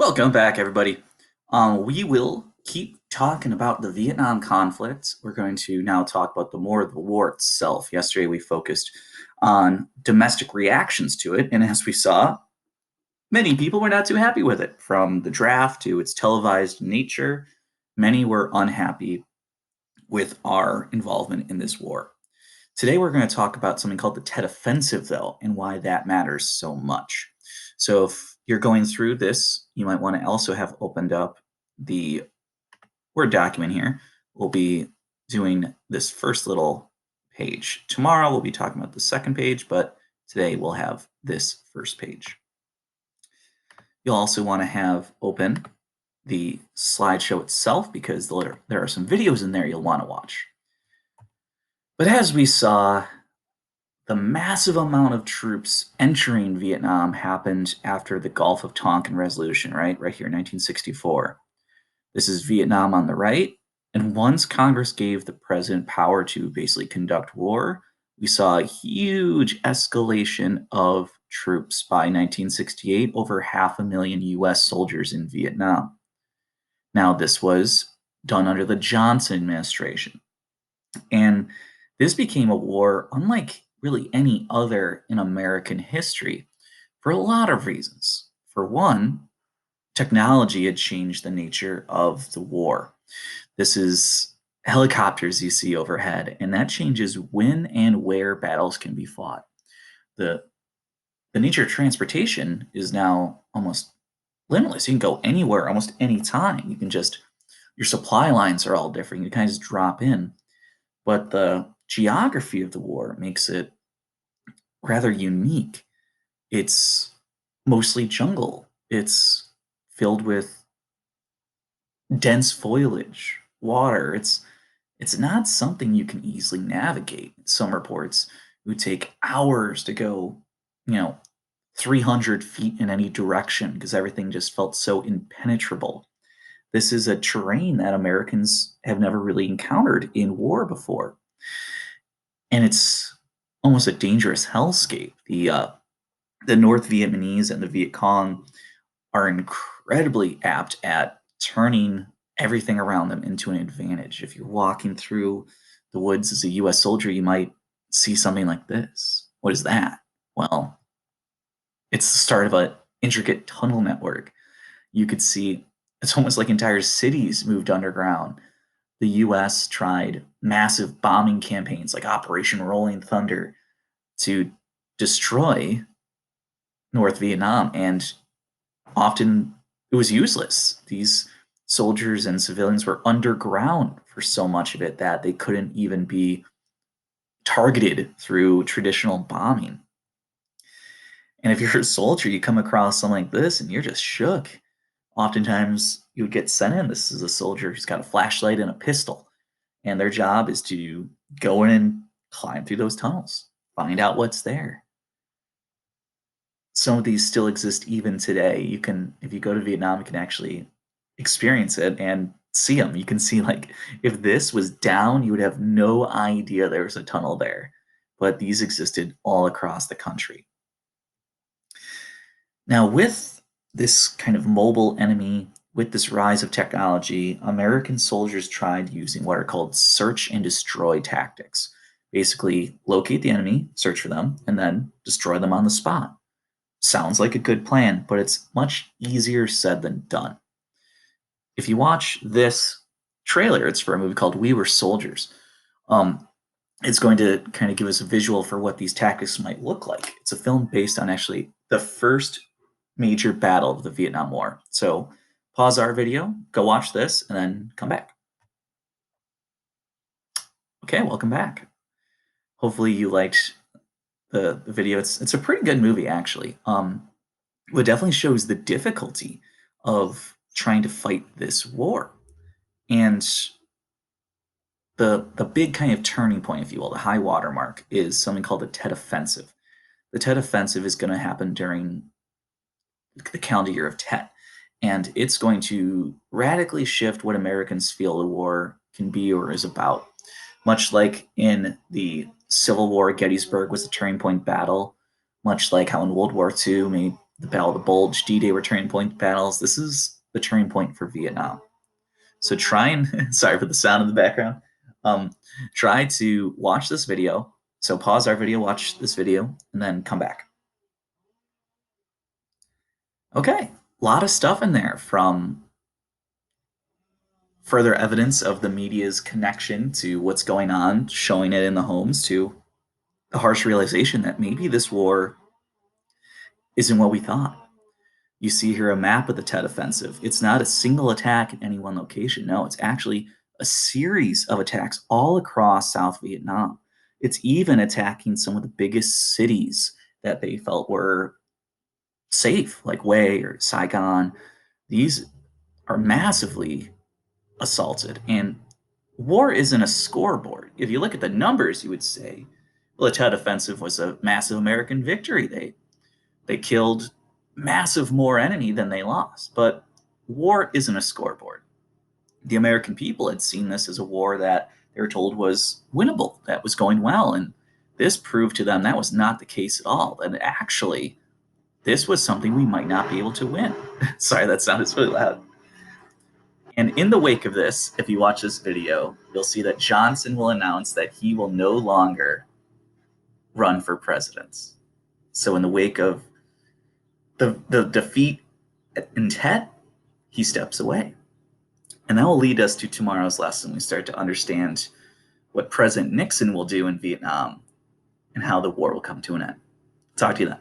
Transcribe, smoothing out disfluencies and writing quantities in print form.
Welcome back, everybody. We will keep talking about the Vietnam conflict. We're going to now talk about the war itself. Yesterday, we focused on domestic reactions to it, and as we saw, many people were not too happy with it. From the draft to its televised nature, many were unhappy with our involvement in this war. Today, we're going to talk about something called the Tet Offensive, though, and why that matters so much. So, if you're going through this, you might want to also have opened up the Word document here. We'll be doing this first little page. Tomorrow, we'll be talking about the second page, but today we'll have this first page. You'll also want to have open the slideshow itself because there are some videos in there you'll want to watch. But as we saw, the massive amount of troops entering Vietnam happened after the Gulf of Tonkin Resolution, right? Right here, 1964. This is Vietnam on the right. And once Congress gave the president power to basically conduct war, we saw a huge escalation of troops. By 1968, over 500,000 US soldiers in Vietnam. Now, this was done under the Johnson administration. And this became a war unlike really any other in American history for a lot of reasons. For one, technology had changed the nature of the war. This is helicopters you see overhead, and that changes when and where battles can be fought. The, the nature of transportation is now almost limitless. You can go anywhere, almost any time. Your supply lines are all different. You kind of just drop in. But the geography of the war makes it rather unique. It's mostly jungle. It's filled with dense foliage, water. It's not something you can easily navigate. Some reports it would take hours to go, you know, 300 feet in any direction because everything just felt so impenetrable. This is a terrain that Americans have never really encountered in war before. And it's almost a dangerous hellscape. The North Vietnamese and the Viet Cong are incredibly apt at turning everything around them into an advantage. If you're walking through the woods as a U.S. soldier, you might see something like this. What is that? Well, it's the start of an intricate tunnel network. You could see it's almost like entire cities moved underground. The US tried massive bombing campaigns like Operation Rolling Thunder to destroy North Vietnam, and often it was useless. These soldiers and civilians were underground for so much of it that they couldn't even be targeted through traditional bombing. And if you're a soldier, you come across something like this and you're just shook. Oftentimes, you would get sent in. This is a soldier who's got a flashlight and a pistol, and their job is to go in and climb through those tunnels, find out what's there. Some of these still exist even today. If you go to Vietnam, you can actually experience it and see them. You can see, like, if this was down, you would have no idea there was a tunnel there. But these existed all across the country. Now, with this kind of mobile enemy, with this rise of technology, American soldiers tried using what are called search and destroy tactics. Basically, locate the enemy, search for them, and then destroy them on the spot. Sounds like a good plan, but it's much easier said than done. If you watch this trailer, it's for a movie called We Were Soldiers. Um, it's going to kind of give us a visual for what these tactics might look like. It's a film based on actually the first major battle of the Vietnam War. So pause our video, go watch this, and then come back. Okay, welcome back. Hopefully you liked the video. It's a pretty good movie actually. It definitely shows the difficulty of trying to fight this war. And the big kind of turning point, if you will, the high water mark, is something called the Tet Offensive. The Tet Offensive is going to happen during the calendar year of Tet, and it's going to radically shift what Americans feel the war can be or is about. Much like in the Civil War, Gettysburg was the turning point battle, much like how in World War II, the Battle of the Bulge, D-Day were turning point battles. This is the turning point for Vietnam. So try and, sorry for the sound in the background, um, try to watch this video. So pause our video, watch this video, and then come back. Okay, a lot of stuff in there, from further evidence of the media's connection to what's going on, showing it in the homes, to the harsh realization that maybe this war isn't what we thought. You see here a map of the Tet Offensive. It's not a single attack in any one location. No, it's actually a series of attacks all across South Vietnam. It's even attacking some of the biggest cities that they felt were safe, like Hue or Saigon. These are massively assaulted. And war isn't a scoreboard. If you look at the numbers, you would say, well, the Tet Offensive was a massive American victory. They killed massive more enemy than they lost. But war isn't a scoreboard. The American people had seen this as a war that they were told was winnable, that was going well. And this proved to them that was not the case at all. And actually, this was something we might not be able to win. Sorry, that sounded really loud. And in the wake of this, if you watch this video, you'll see that Johnson will announce that he will no longer run for president. So in the wake of the defeat in Tet, he steps away. And that will lead us to tomorrow's lesson. We start to understand what President Nixon will do in Vietnam and how the war will come to an end. Talk to you then.